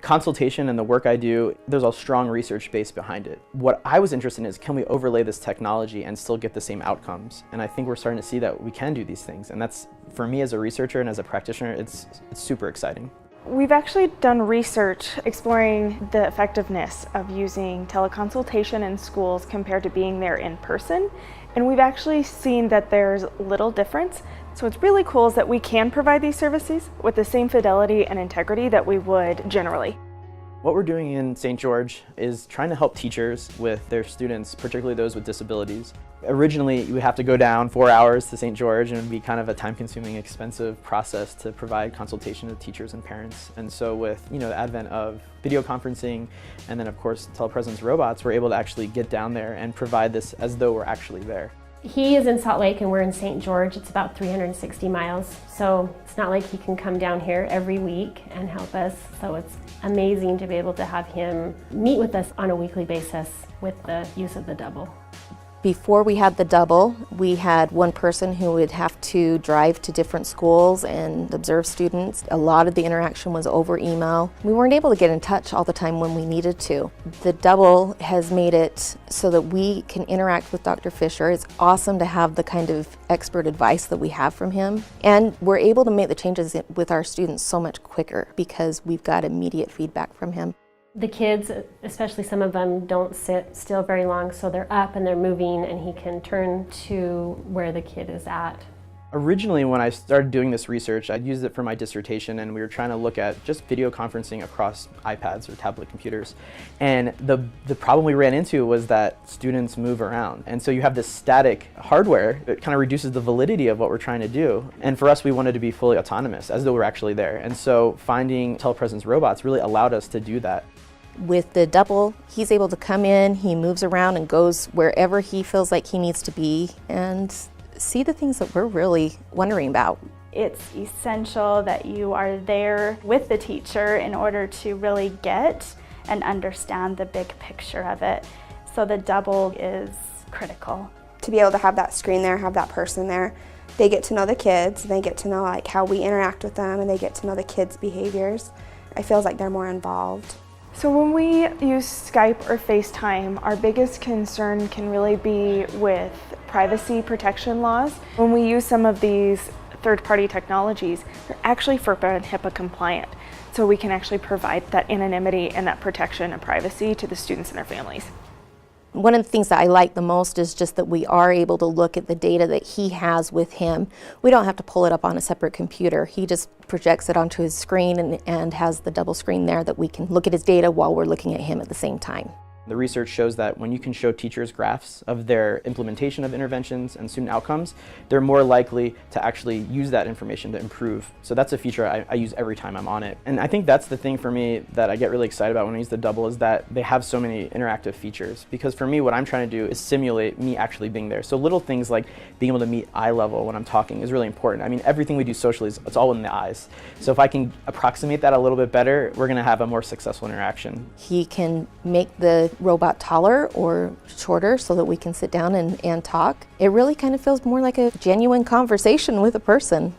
Consultation and the work I do, there's a strong research base behind it. What I was interested in is, can we overlay this technology and still get the same outcomes? And I think we're starting to see that we can do these things. And that's, for me as a researcher and as a practitioner, it's super exciting. We've actually done research exploring the effectiveness of using teleconsultation in schools compared to being there in person. And we've actually seen that there's little difference. So what's really cool is that we can provide these services with the same fidelity and integrity that we would generally. What we're doing in St. George is trying to help teachers with their students, particularly those with disabilities. Originally, you would have to go down 4 hours to St. George, and it would be kind of a time-consuming, expensive process to provide consultation to teachers and parents. And so with the advent of video conferencing and then of course telepresence robots, we're able to actually get down there and provide this as though we're actually there. He is in Salt Lake and we're in St. George. It's about 360 miles. So it's not like he can come down here every week and help us. So it's amazing to be able to have him meet with us on a weekly basis with the use of the double. Before we had the double, we had one person who would have to drive to different schools and observe students. A lot of the interaction was over email. We weren't able to get in touch all the time when we needed to. The double has made it so that we can interact with Dr. Fisher. It's awesome to have the kind of expert advice that we have from him. And we're able to make the changes with our students so much quicker because we've got immediate feedback from him. The kids, especially some of them, don't sit still very long, so they're up and they're moving and he can turn to where the kid is at. Originally, when I started doing this research, I'd used it for my dissertation, and we were trying to look at just video conferencing across iPads or tablet computers. And the problem we ran into was that students move around. And so you have this static hardware that kind of reduces the validity of what we're trying to do. And for us, we wanted to be fully autonomous, as though we're actually there. And so finding telepresence robots really allowed us to do that. With the double, he's able to come in, he moves around and goes wherever he feels like he needs to be and see the things that we're really wondering about. It's essential that you are there with the teacher in order to really get and understand the big picture of it. So the double is critical. To be able to have that screen there, have that person there, they get to know the kids, they get to know like how we interact with them, and they get to know the kids' behaviors. It feels like they're more involved. So when we use Skype or FaceTime, our biggest concern can really be with privacy protection laws. When we use some of these third-party technologies, they're actually FERPA and HIPAA compliant. So we can actually provide that anonymity and that protection and privacy to the students and their families. One of the things that I like the most is just that we are able to look at the data that he has with him. We don't have to pull it up on a separate computer. He just projects it onto his screen and has the double screen there that we can look at his data while we're looking at him at the same time. The research shows that when you can show teachers graphs of their implementation of interventions and student outcomes, they're more likely to actually use that information to improve. So that's a feature I use every time I'm on it. And I think that's the thing for me that I get really excited about when I use the double, is that they have so many interactive features. Because for me, what I'm trying to do is simulate me actually being there. So little things like being able to meet eye level when I'm talking is really important. I mean, everything we do socially, it's all in the eyes. So if I can approximate that a little bit better, we're going to have a more successful interaction. He can make the robot taller or shorter so that we can sit down and talk. It really kind of feels more like a genuine conversation with a person.